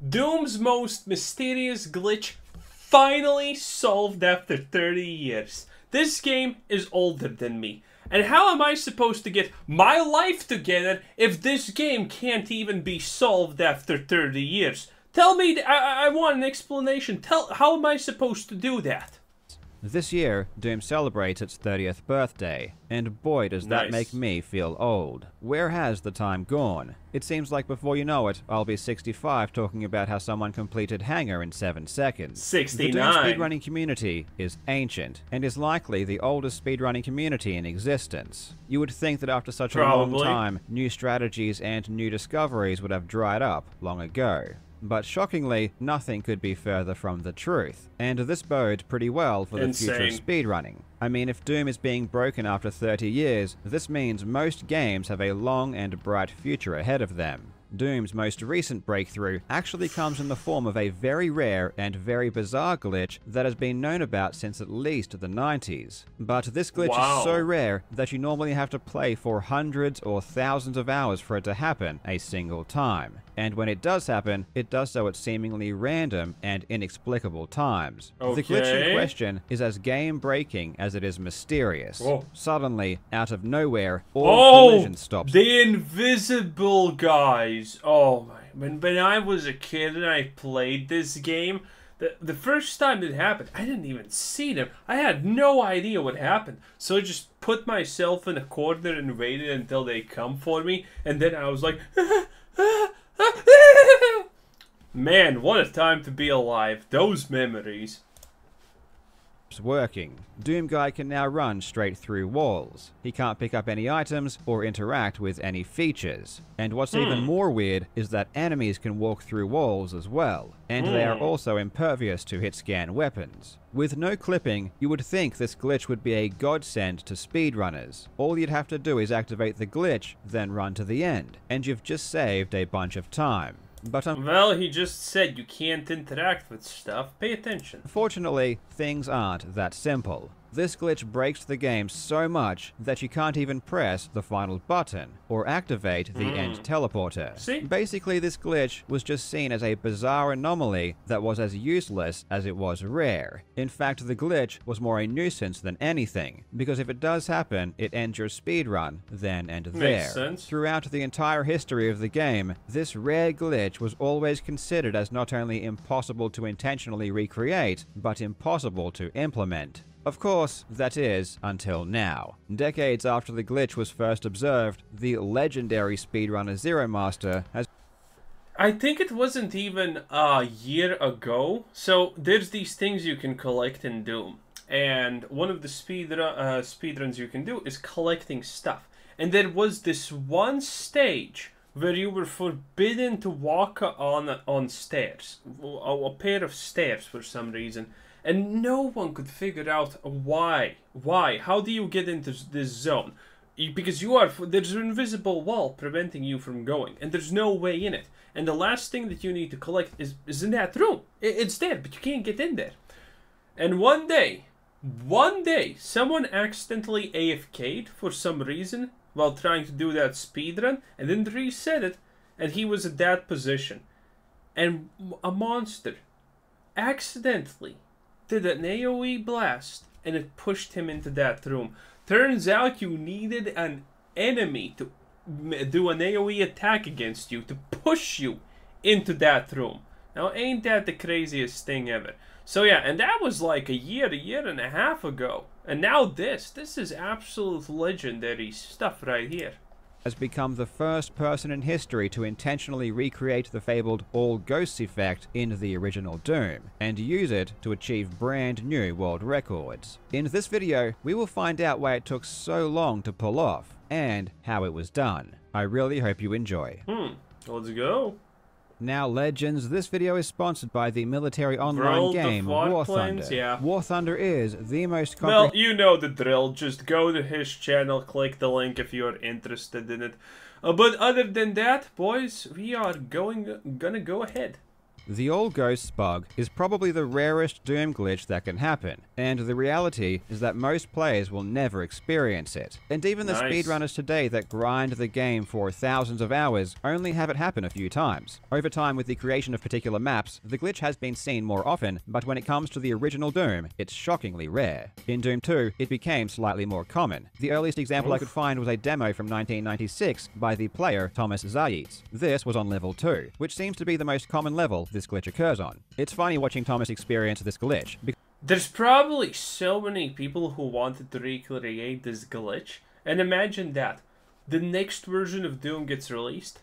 Doom's most mysterious glitch finally solved after 30 years. This game is older than me. And how am I supposed to get my life together if this game can't even be solved after 30 years? Tell me, I want an explanation. How am I supposed to do that? This year, Doom celebrates its 30th birthday, and boy does that make me feel old. Where has the time gone? It seems like before you know it, I'll be 65 talking about how someone completed Hanger in 7 seconds. 69. The Doom speedrunning community is ancient, and is likely the oldest speedrunning community in existence. You would think that after such a long time, new strategies and new discoveries would have dried up long ago. But shockingly, nothing could be further from the truth, and this bodes pretty well for the future of speedrunning. I mean, if Doom is being broken after 30 years, this means most games have a long and bright future ahead of them. Doom's most recent breakthrough actually comes in the form of a very rare and very bizarre glitch that has been known about since at least the 90s. But this glitch is so rare that you normally have to play for hundreds or thousands of hours for it to happen a single time. And when it does happen, it does so at seemingly random and inexplicable times. The glitch in question is as game-breaking as it is mysterious. Suddenly, out of nowhere, all collision stops. The invisible guys. Oh my, when I was a kid and I played this game, the first time it happened, I didn't even see them. I had no idea what happened. So I just put myself in a corner and waited until they come for me, and then I was like, man, what a time to be alive. Those memories. Working. Doom Guy can now run straight through walls. He can't pick up any items or interact with any features. And what's even more weird is that enemies can walk through walls as well, and they are also impervious to hit-scan weapons. With no clipping, you would think this glitch would be a godsend to speedrunners. All you'd have to do is activate the glitch, then run to the end, and you've just saved a bunch of time. But well, he just said you can't interact with stuff. Pay attention. Fortunately, things aren't that simple. This glitch breaks the game so much that you can't even press the final button or activate the end teleporter. See? Basically, this glitch was just seen as a bizarre anomaly that was as useless as it was rare. In fact, the glitch was more a nuisance than anything, because if it does happen, it ends your speedrun then and there. Makes sense. Throughout the entire history of the game, this rare glitch was always considered as not only impossible to intentionally recreate, but impossible to implement. Of course, that is, until now. Decades after the glitch was first observed, the legendary speedrunner Zero Master has... I think it wasn't even a year ago. So, there's these things you can collect in Doom. And one of the speedruns you can do is collecting stuff. And there was this one stage where you were forbidden to walk on stairs. A pair of stairs for some reason. And no one could figure out why. Why? How do you get into this zone? Because there's an invisible wall preventing you from going. And there's no way in it. And the last thing that you need to collect is in that room. It's there, but you can't get in there. And one day, someone accidentally AFK'd for some reason while trying to do that speedrun. And then reset it. And he was at that position. And a monster accidentally did an AoE blast, and it pushed him into that room. Turns out you needed an enemy to do an AoE attack against you to push you into that room. Now, ain't that the craziest thing ever? So yeah, and that was like a year and a half ago. And now this is absolute legendary stuff right here. Has become the first person in history to intentionally recreate the fabled all ghosts effect in the original Doom, and use it to achieve brand new world records. In this video, we will find out why it took so long to pull off, and how it was done. I really hope you enjoy. Let's go. Now, legends, this video is sponsored by the military online game War Thunder. War Thunder is the most well, you know the drill. Just go to his channel, click the link if you're interested in it. But other than that, boys, we are gonna go ahead. The All Ghosts bug is probably the rarest Doom glitch that can happen, and the reality is that most players will never experience it. And even the speedrunners today that grind the game for thousands of hours only have it happen a few times. Over time, with the creation of particular maps, the glitch has been seen more often, but when it comes to the original Doom, it's shockingly rare. In Doom 2, it became slightly more common. The earliest example I could find was a demo from 1996 by the player Thomas Zayitz. This was on level 2, which seems to be the most common level this glitch occurs on. It's funny watching Thomas experience this glitch. There's probably so many people who wanted to recreate this glitch, and imagine that. The next version of Doom gets released,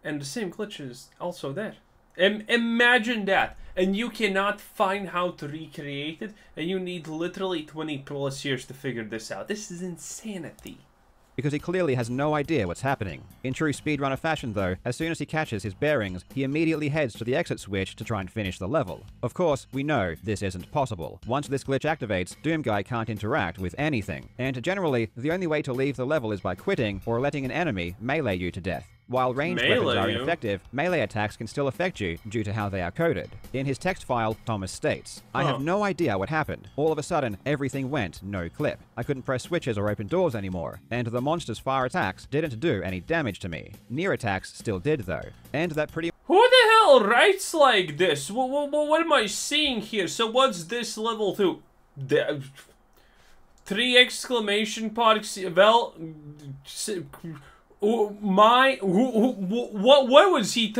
and the same glitch is also there. Imagine that, and you cannot find how to recreate it, and you need literally 20 plus years to figure this out. This is insanity. Because he clearly has no idea what's happening. In true speedrunner fashion though, as soon as he catches his bearings, he immediately heads to the exit switch to try and finish the level. Of course, we know this isn't possible. Once this glitch activates, Doomguy can't interact with anything, and generally, the only way to leave the level is by quitting or letting an enemy melee you to death. While ranged weapons are ineffective, melee attacks can still affect you due to how they are coded. In his text file, Thomas states, "I have no idea what happened. All of a sudden, everything went no clip. I couldn't press switches or open doors anymore, and the monster's fire attacks didn't do any damage to me. Near attacks still did though. And that pretty..." Who the hell writes like this? What am I seeing here? So what's this level 2? 3 exclamation marks, well... what was he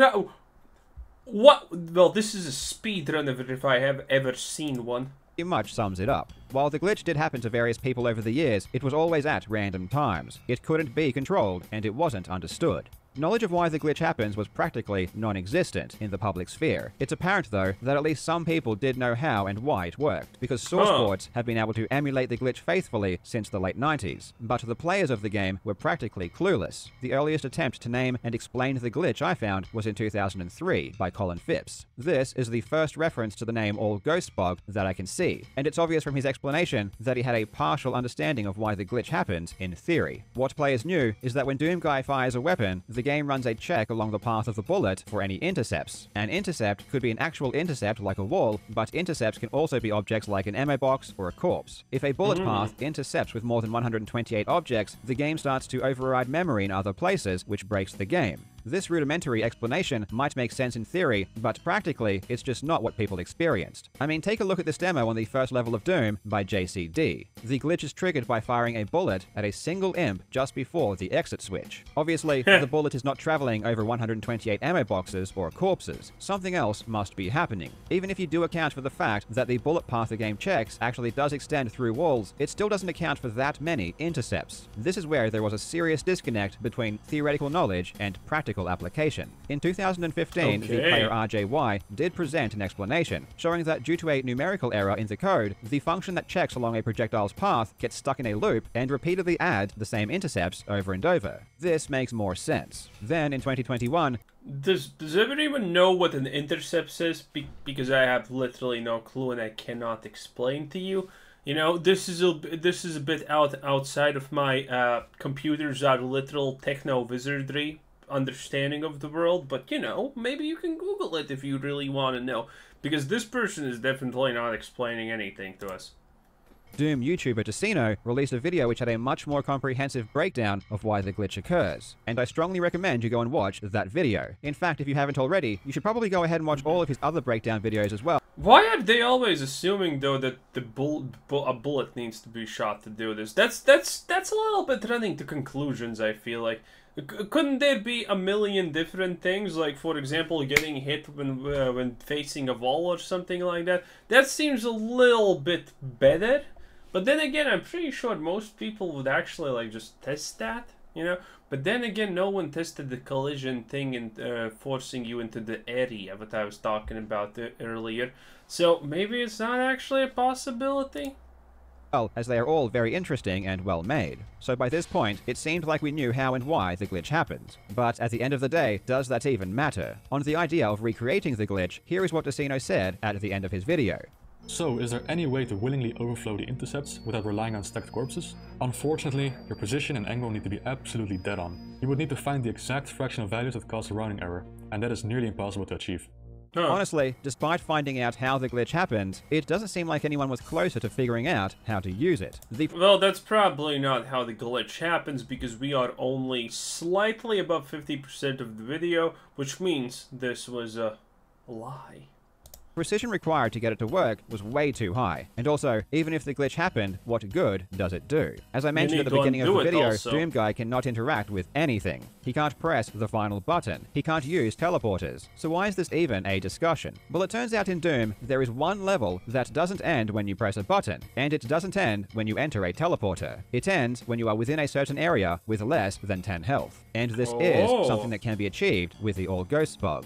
what? Well, this is a speedrun if I have ever seen one. Pretty much sums it up. While the glitch did happen to various people over the years, it was always at random times. It couldn't be controlled, and it wasn't understood. Knowledge of why the glitch happens was practically non-existent in the public sphere. It's apparent, though, that at least some people did know how and why it worked, because sourceports have been able to emulate the glitch faithfully since the late 90s, but the players of the game were practically clueless. The earliest attempt to name and explain the glitch I found was in 2003 by Colin Phipps. This is the first reference to the name All Ghost Bug that I can see, and it's obvious from his explanation that he had a partial understanding of why the glitch happened in theory. What players knew is that when Doomguy fires a weapon, the game runs a check along the path of the bullet for any intercepts. An intercept could be an actual intercept like a wall, but intercepts can also be objects like an ammo box or a corpse. If a bullet path intercepts with more than 128 objects, the game starts to override memory in other places, which breaks the game. This rudimentary explanation might make sense in theory, but practically, it's just not what people experienced. I mean, take a look at this demo on the first level of Doom by JCD. The glitch is triggered by firing a bullet at a single imp just before the exit switch. Obviously, the bullet is not traveling over 128 ammo boxes or corpses. Something else must be happening. Even if you do account for the fact that the bullet path the game checks actually does extend through walls, it still doesn't account for that many intercepts. This is where there was a serious disconnect between theoretical knowledge and practical application. In 2015, the player RJY did present an explanation, showing that due to a numerical error in the code, the function that checks along a projectile's path gets stuck in a loop and repeatedly adds the same intercepts over and over. This makes more sense. Then in 2021, Does everyone know what an intercept is? Because I have literally no clue and I cannot explain to you. You know, this is a bit outside of my computers are literal techno wizardry understanding of the world, but you know, maybe you can Google it if you really want to know, because this person is definitely not explaining anything to us. Doom YouTuber Tessino released a video which had a much more comprehensive breakdown of why the glitch occurs, and I strongly recommend you go and watch that video. In fact, if you haven't already, you should probably go ahead and watch all of his other breakdown videos as well. Why are they always assuming though that a bullet needs to be shot to do this? That's a little bit running to conclusions, I feel like. Couldn't there be a million different things, like for example getting hit when facing a wall or something like that? That seems a little bit better, but then again I'm pretty sure most people would actually like just test that, you know? But then again, no one tested the collision thing and forcing you into the area that I was talking about earlier, so maybe it's not actually a possibility. Well, as they are all very interesting and well made. So by this point, it seemed like we knew how and why the glitch happened. But at the end of the day, does that even matter? On the idea of recreating the glitch, here is what Tessino said at the end of his video. So, is there any way to willingly overflow the intercepts without relying on stacked corpses? Unfortunately, your position and angle need to be absolutely dead on. You would need to find the exact fraction of values that cause a rounding error, and that is nearly impossible to achieve. Honestly, despite finding out how the glitch happened, it doesn't seem like anyone was closer to figuring out how to use it. Well, that's probably not how the glitch happens, because we are only slightly above 50% of the video, which means this was a lie. Precision required to get it to work was way too high, and also, even if the glitch happened, what good does it do? As I mentioned at the beginning of the video, Doomguy cannot interact with anything. He can't press the final button. He can't use teleporters. So why is this even a discussion? Well, it turns out in Doom, there is one level that doesn't end when you press a button, and it doesn't end when you enter a teleporter. It ends when you are within a certain area with less than 10 health. And this is something that can be achieved with the All Ghosts bug.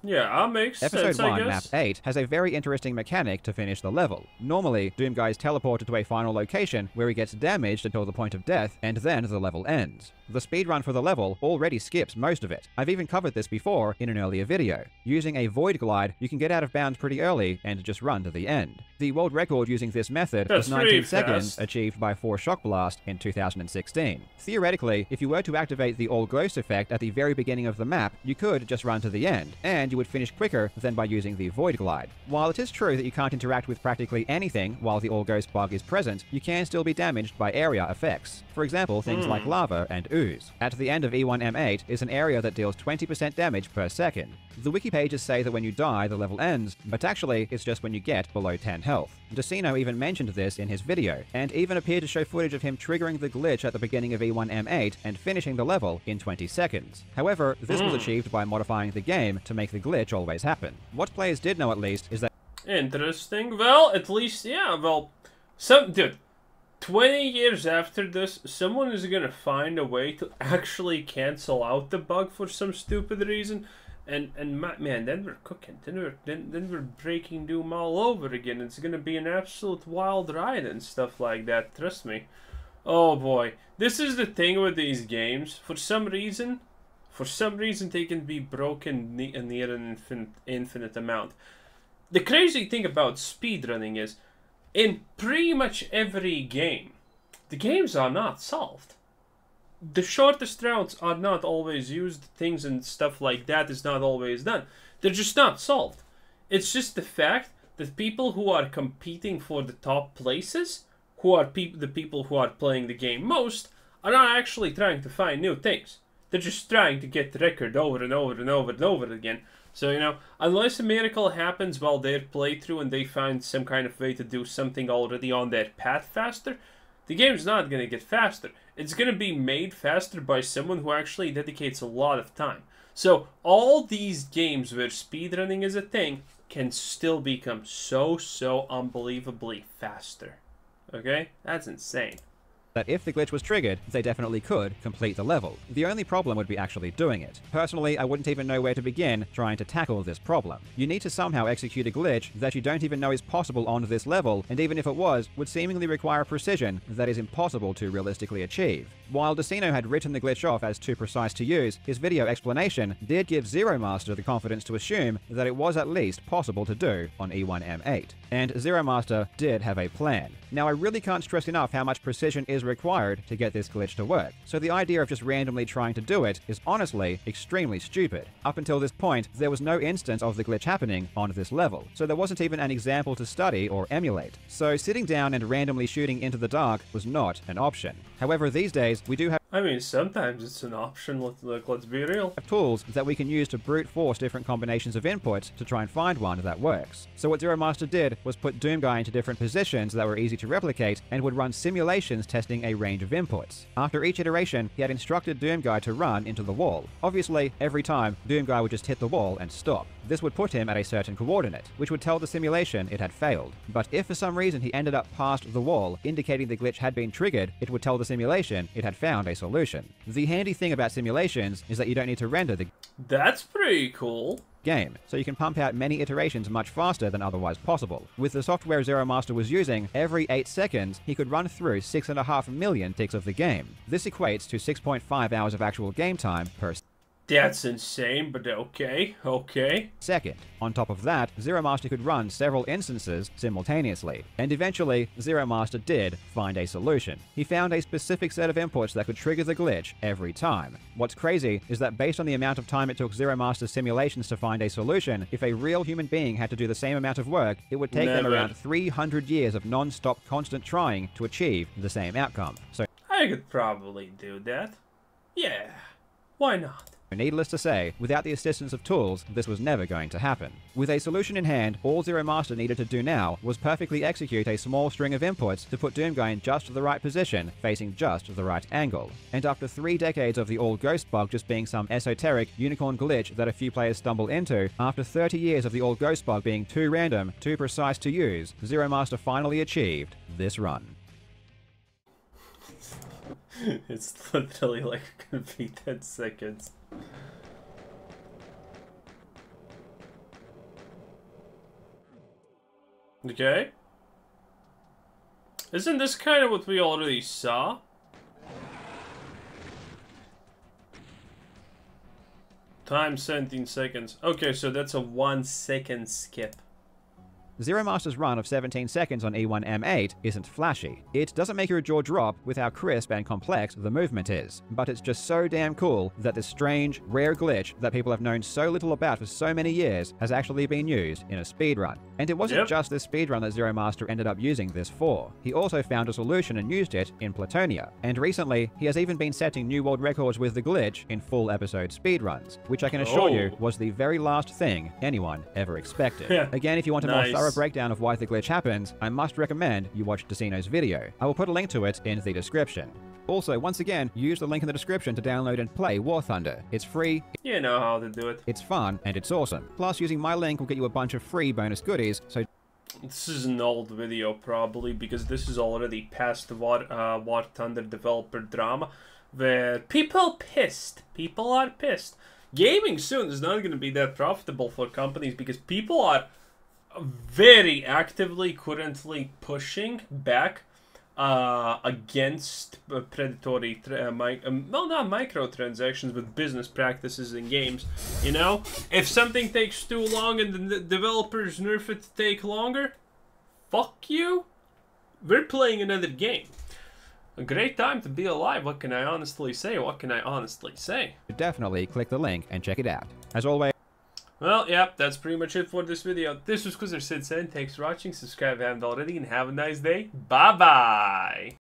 Yeah, that makes sense, Episode 1, I guess. Map 8, has a very interesting mechanic to finish the level. Normally, Doomguy is teleported to a final location where he gets damaged until the point of death, and then the level ends. The speedrun for the level already skips most of it. I've even covered this before in an earlier video. Using a Void Glide, you can get out of bounds pretty early and just run to the end. The world record using this method was 19 seconds, achieved by 4 Shock Blast in 2016. Theoretically, if you were to activate the All Ghost effect at the very beginning of the map, you could just run to the end, and you would finish quicker than by using the Void Glide. While it is true that you can't interact with practically anything while the All Ghost bug is present, you can still be damaged by area effects. For example, things like lava and ooze. At the end of E1M8 is an area that deals 20% damage per second. The wiki pages say that when you die, the level ends, but actually, it's just when you get below 10 health. Decino even mentioned this in his video, and even appeared to show footage of him triggering the glitch at the beginning of E1M8 and finishing the level in 20 seconds. However, this was achieved by modifying the game to make the glitch always happen. What players did know at least is that... Interesting. Well, at least, yeah, well, dude, 20 years after this, someone is gonna find a way to actually cancel out the bug for some stupid reason, and man, then we're cooking. Then we're breaking Doom all over again. It's gonna be an absolute wild ride and stuff like that. Trust me. Oh boy, this is the thing with these games. For some reason, they can be broken near an infinite amount. The crazy thing about speedrunning is, in pretty much every game, the games are not solved. The shortest routes are not always used, things and stuff like that is not always done. They're just not solved. It's just the fact that people who are competing for the top places, who are the people who are playing the game most, are not actually trying to find new things. They're just trying to get the record over and over and over and over again. So, you know, unless a miracle happens while they're playthrough and they find some kind of way to do something already on their path faster, the game's not going to get faster. It's going to be made faster by someone who actually dedicates a lot of time. So, all these games where speedrunning is a thing can still become so unbelievably faster. Okay? That's insane. That if the glitch was triggered, they definitely could complete the level. The only problem would be actually doing it. Personally, I wouldn't even know where to begin trying to tackle this problem. You need to somehow execute a glitch that you don't even know is possible on this level, and even if it was, would seemingly require precision that is impossible to realistically achieve. While Decino had written the glitch off as too precise to use, his video explanation did give Zero Master the confidence to assume that it was at least possible to do on E1M8. And Zero Master did have a plan. Now, I really can't stress enough how much precision is required to get this glitch to work, so the idea of just randomly trying to do it is honestly extremely stupid. Up until this point, there was no instance of the glitch happening on this level, so there wasn't even an example to study or emulate. So sitting down and randomly shooting into the dark was not an option. However, these days, we do have I mean, sometimes it's an option, let's be real. Tools that we can use to brute force different combinations of inputs to try and find one that works. So what Zero Master did was put Doomguy into different positions that were easy to replicate and would run simulations testing a range of inputs. After each iteration, he had instructed Doomguy to run into the wall. Obviously, every time, Doomguy would just hit the wall and stop. This would put him at a certain coordinate, which would tell the simulation it had failed. But if for some reason he ended up past the wall, indicating the glitch had been triggered, it would tell the simulation it had found a solution. The handy thing about simulations is that you don't need to render the That's pretty cool. game, so you can pump out many iterations much faster than otherwise possible. With the software Zero Master was using, every 8 seconds, he could run through 6.5 million ticks of the game. This equates to 6.5 hours of actual game time per That's insane, but okay, okay. Second, on top of that, Zero Master could run several instances simultaneously, and eventually, Zero Master did find a solution. He found a specific set of inputs that could trigger the glitch every time. What's crazy is that based on the amount of time it took Zero Master's simulations to find a solution, if a real human being had to do the same amount of work, it would take them around 300 years of non-stop constant trying to achieve the same outcome. So I could probably do that. Yeah, why not? needless to say, without the assistance of tools, this was never going to happen. With a solution in hand, all Zero Master needed to do now was perfectly execute a small string of inputs to put Doomguy in just the right position, facing just the right angle. And after 3 decades of the all-ghost bug just being some esoteric unicorn glitch that a few players stumble into, after 30 years of the all-ghost bug being too random, too precise to use, Zero Master finally achieved this run. It's literally like gonna be 10 seconds. Okay. Isn't this kind of what we already saw? Time 17 seconds. Okay, so that's a 1 second skip. Zero Master's run of 17 seconds on E1M8 isn't flashy. It doesn't make your jaw drop with how crisp and complex the movement is, but it's just so damn cool that this strange, rare glitch that people have known so little about for so many years has actually been used in a speedrun. And it wasn't just this speedrun that Zero Master ended up using this for. He also found a solution and used it in Platonia. And recently, he has even been setting new world records with the glitch in full episode speedruns, which I can assure you was the very last thing anyone ever expected. Again, if you want a more thorough breakdown of why the glitch happens, I must recommend you watch Decino's video. I will put a link to it in the description. Also, once again, use the link in the description to download and play War Thunder. It's free, you know how to do it. It's fun, and it's awesome. Plus, using my link will get you a bunch of free bonus goodies, so... This is an old video, probably, because this is already past War Thunder developer drama, where people pissed. People are pissed. Gaming soon is not going to be that profitable for companies, because people are very actively currently pushing back against predatory, well, not microtransactions, but business practices in games. You know, if something takes too long and the developers nerf it to take longer, fuck you. We're playing another game. A great time to be alive. What can I honestly say? What can I honestly say? Definitely click the link and check it out. As always. Well, yeah, that's pretty much it for this video. This was Sid saying, thanks for watching, subscribe if you haven't already, and have a nice day. Bye-bye!